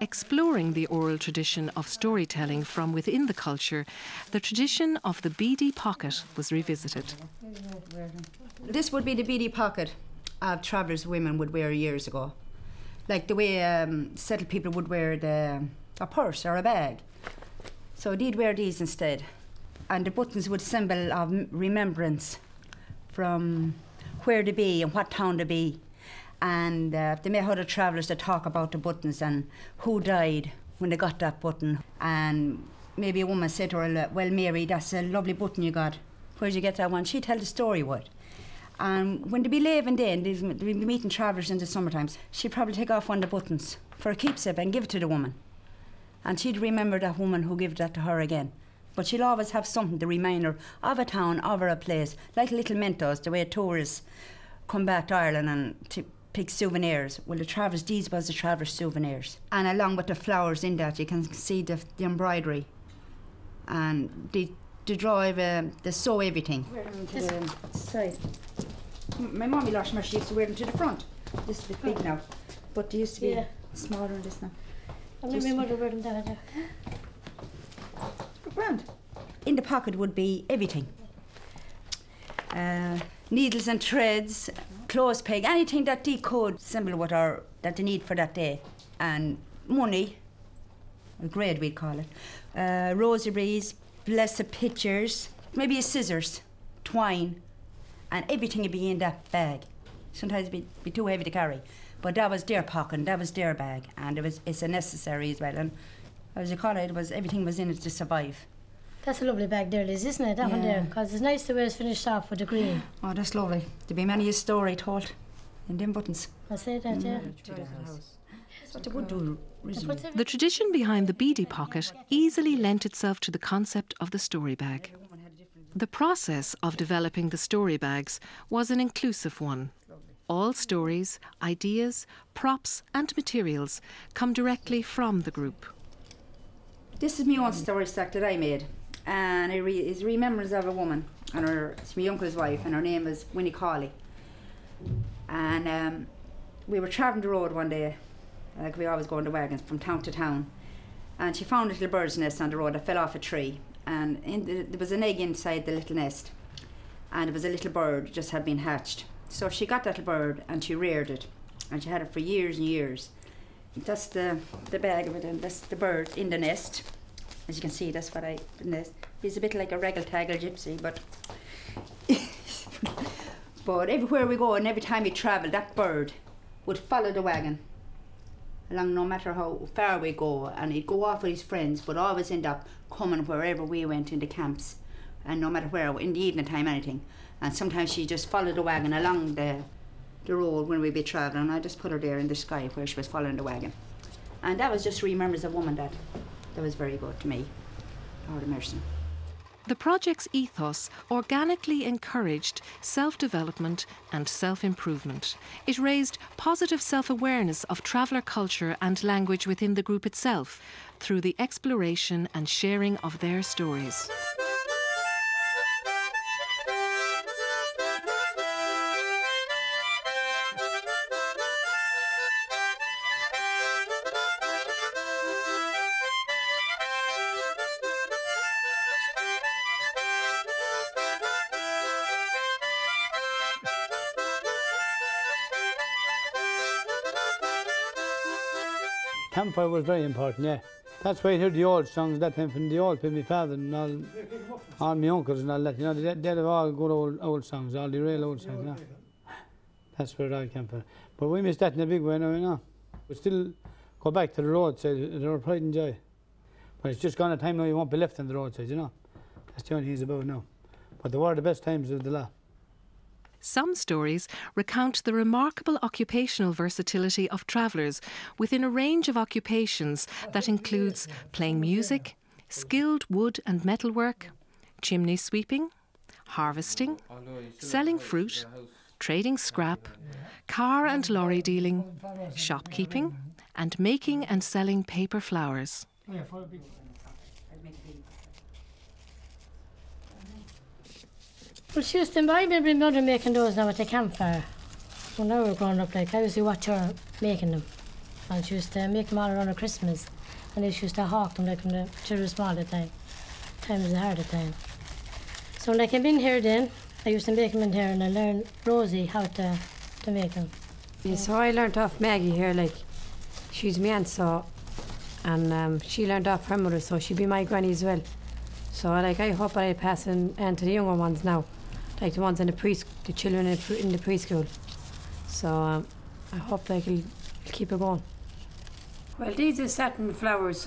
Exploring the oral tradition of storytelling from within the culture, the tradition of the beady pocket was revisited. This would be the beady pocket of travellers women would wear years ago. Like the way settled people would wear a purse or a bag. So they'd wear these instead. And the buttons would symbol of remembrance from where to be and what town to be. And they may have other travellers that talk about the buttons and who died when they got that button. And maybe a woman said to her, well, Mary, that's a lovely button you got. Where'd you get that one? She'd tell the story, would. And when they'd be leaving then, they'd be meeting travellers in the summer times, she'd probably take off one of the buttons for a keepsake and give it to the woman. And she'd remember that woman who gave that to her again. But she'll always have something to remind her of a town, of a place, like little mementos, the way tourists come back to Ireland and to pick souvenirs. Well, these was the travellers' souvenirs. And along with the flowers in that, you can see the embroidery. And they draw, they sew everything. Wear them to the side. My mommy lost them, she used to wear them to the front. This is a bit big now, but they used to be smaller than this now. I remember my mother wear them down there. Grand. In the pocket would be everything. Needles and threads, clothes peg, anything that they could symbol that they need for that day. And money, a grade we'd call it, rosaries, blessed pictures, maybe a scissors, twine, and everything would be in that bag. Sometimes it'd be too heavy to carry, but that was their pocket, and that was their bag, and it's a necessary as well. And as you call it, everything was in it to survive. That's a lovely bag there, Liz, isn't it? That one there, because it's nice the way it's finished off with the green. Oh, that's lovely. There'd be many a story told in them buttons. I say that, yeah. That's what they would do originally. The tradition behind the beady pocket easily lent itself to the concept of the story bag. The process of developing the story bags was an inclusive one. All stories, ideas, props and materials come directly from the group. This is my own story stack that I made, and it is remembrance of a woman, and it's my uncle's wife, and her name is Winnie Cawley. And we were travelling the road one day, like we always go in the wagons from town to town, and she found a little bird's nest on the road that fell off a tree, and there was an egg inside the little nest, and it was a little bird just had been hatched. So she got that little bird and she reared it, and she had it for years and years. That's the bag of it, and that's the bird in the nest. As you can see, that's what the nest. He's a bit like a raggle-taggle gypsy, but but everywhere we go and every time we travel, that bird would follow the wagon along, no matter how far we go, and he'd go off with his friends, but always end up coming wherever we went in the camps, and no matter where, in the evening time, anything. And sometimes she just followed the wagon along the road when we'd be travelling, and I just put her there in the sky where she was following the wagon. And that was just remembers a woman that was very good to me, Lord of mercy. The project's ethos organically encouraged self-development and self-improvement. It raised positive self-awareness of traveller culture and language within the group itself through the exploration and sharing of their stories. Campfire was very important, yeah. That's why I heard the old songs that time from the old people, my father and all my uncles and all that, you know, they'd have all good old songs, all the real old songs, you know. That's where it all came from. But we missed that in a big way now, you know. We still go back to the roadside, they're a pride and joy. But it's just gone a time now you won't be left on the roadside, you know. That's the only thing it's about now. But they were the best times of the lot. Some stories recount the remarkable occupational versatility of travellers within a range of occupations that includes playing music, skilled wood and metalwork, chimney sweeping, harvesting, selling fruit, trading scrap, car and lorry dealing, shopkeeping, and making and selling paper flowers. Well, she used to, I remember my mother making those now at the campfire. When I was growing up, like, I used to watch her making them. and she used to make them all around Christmas, and they used to hawk them like when the children were small at the time. Time was hard at the time. So when I came in here then, I used to make them in here, and I learned Rosie how to make them. Yeah, so I learnt off Maggie here, like, she's my aunt, so, and she learnt off her mother, so she'd be my granny as well. So like, I hope I pass on to the younger ones now, like the ones in the children in the preschool. So I hope they can keep it going. Well, these are satin flowers.